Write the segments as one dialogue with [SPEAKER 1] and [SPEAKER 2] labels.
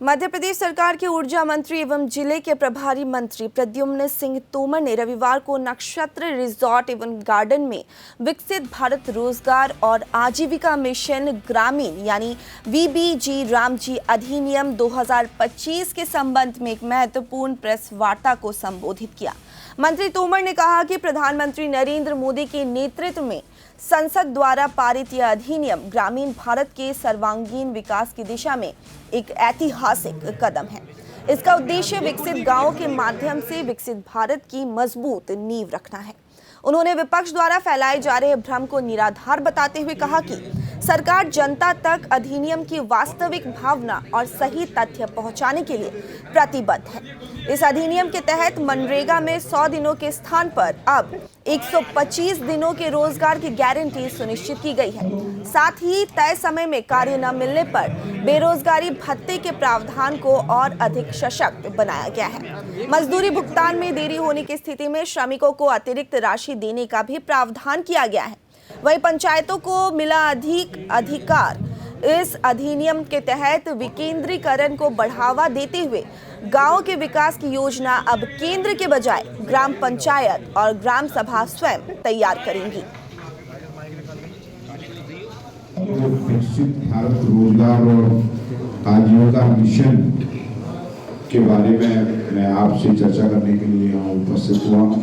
[SPEAKER 1] मध्य प्रदेश सरकार के ऊर्जा मंत्री एवं जिले के प्रभारी मंत्री प्रद्युम्न सिंह तोमर ने रविवार को नक्षत्र रिजॉर्ट एवं गार्डन में विकसित भारत रोजगार और आजीविका मिशन ग्रामीण यानी वीबीजी रामजी अधिनियम 2025 के संबंध में एक महत्वपूर्ण प्रेस वार्ता को संबोधित किया। मंत्री तोमर ने कहा कि प्रधानमंत्री नरेंद्र मोदी के नेतृत्व में संसद द्वारा पारित यह अधिनियम ग्रामीण भारत के सर्वांगीण विकास की दिशा में एक ऐतिहासिक कदम है। इसका उद्देश्य विकसित गांवों के माध्यम से विकसित भारत की मजबूत नींव रखना है। उन्होंने विपक्ष द्वारा फैलाए जा रहे भ्रम को निराधार बताते हुए कहा कि सरकार जनता तक अधिनियम की वास्तविक भावना और सही तथ्य पहुंचाने के लिए प्रतिबद्ध है। इस अधिनियम के तहत मनरेगा में 100 दिनों के स्थान पर अब 125 दिनों के रोजगार की गारंटी सुनिश्चित की गई है। साथ ही तय समय में कार्य न मिलने पर बेरोजगारी भत्ते के प्रावधान को और अधिक सशक्त बनाया गया है। मजदूरी भुगतान में देरी होने की स्थिति में श्रमिकों को अतिरिक्त राशि देने का भी प्रावधान किया गया है। वहीं पंचायतों को मिला अधिक अधिकार। इस अधिनियम के तहत विकेंद्रीकरण को बढ़ावा देते हुए गांवों के विकास की योजना अब केंद्र के बजाय ग्राम पंचायत और ग्राम सभा स्वयं तैयार करेंगी।
[SPEAKER 2] विकसित भारत रोजगार और आजीविका मिशन के बारे में मैं आपसे चर्चा करने के लिए यहाँ उपस्थित हुआ हूँ।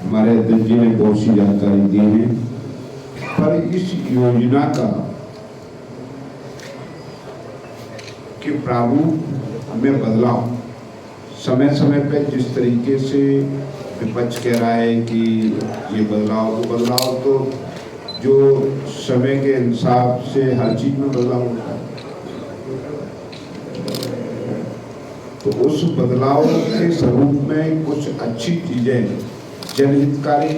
[SPEAKER 2] हमारे अध्यक्ष जी ने बहुत सी जानकारी दी है, पर इस योजना का के प्रारूप में बदलाव समय समय पर जिस तरीके से विपक्ष कह रहा है कि ये बदलाव तो जो समय के हिसाब से हर चीज में बदलाव होता है, तो उस बदलाव के स्वरूप में कुछ अच्छी चीजें जनहितकारी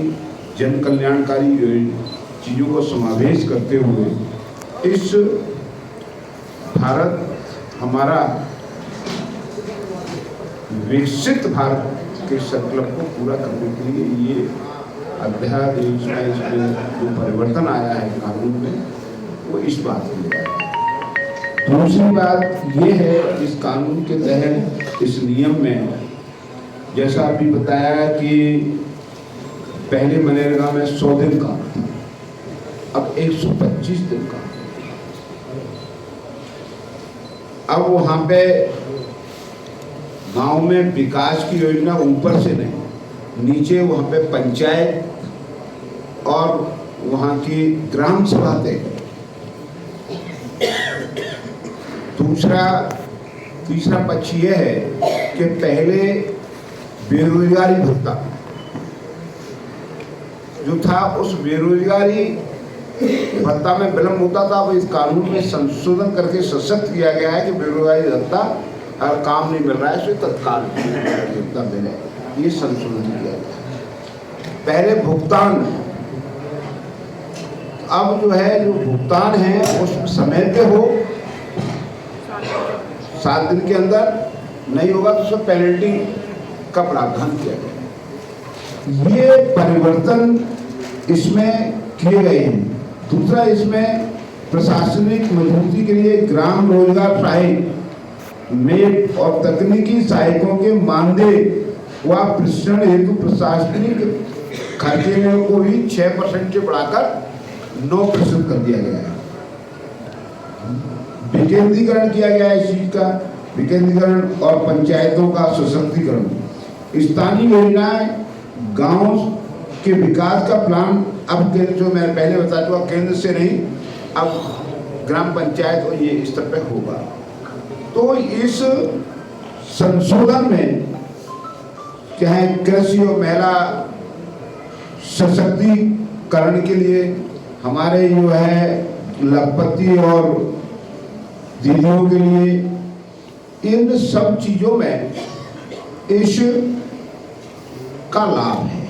[SPEAKER 2] जन कल्याणकारी चीजों को समावेश करते हुए इस भारत हमारा विकसित भारत के संकल्प को पूरा करने के लिए ये अध्यादेश में इसमें जो परिवर्तन आया है कानून में, वो इस बात के लिए आया। दूसरी बात ये है, इस कानून के तहत इस नियम में जैसा अभी बताया कि पहले मनरेगा में 100 दिन का, अब 125 दिन का। अब वहां पे गांव में विकास की योजना ऊपर से नहीं, नीचे वहां पे पंचायत और वहां की ग्राम सभा तय। तीसरा पक्ष यह है कि पहले बेरोजगारी भत्ता जो था, उस बेरोजगारी भत्ता में विलंब होता था, वो इस कानून में संशोधन करके सशक्त किया गया है कि बेरोजगारी भत्ता अगर काम नहीं मिल रहा है तो तत्काल भत्ता मिले। ये संशोधन किया गया। पहले भुगतान, अब जो है जो भुगतान है उस समय पे हो, 7 दिन के अंदर नहीं होगा तो उसमें पेनल्टी का प्रावधान किया गया। ये परिवर्तन इसमें किए गए हैं। दूसरा, इसमें प्रशासनिक मजबूती के लिए ग्राम रोजगार सहायक मेट और तकनीकी सहायकों के मानदेय व प्रशिक्षण हेतु प्रशासनिक खर्चे को भी 6% से बढ़ाकर 9% कर दिया गया है। विकेंद्रीकरण किया गया है इस चीज का, विकेंद्रीकरण और पंचायतों का सशक्तिकरण। स्थानीय योजनाएं गांव के विकास का प्लान अब जो मैं पहले बता चुका, केंद्र से नहीं, अब ग्राम पंचायत और ये स्तर पर होगा। तो इस संशोधन में क्या है, कृषि और महिला सशक्तिकरण के लिए हमारे जो है लखपति और दीदियों के लिए, इन सब चीजों में इस का लाभ है।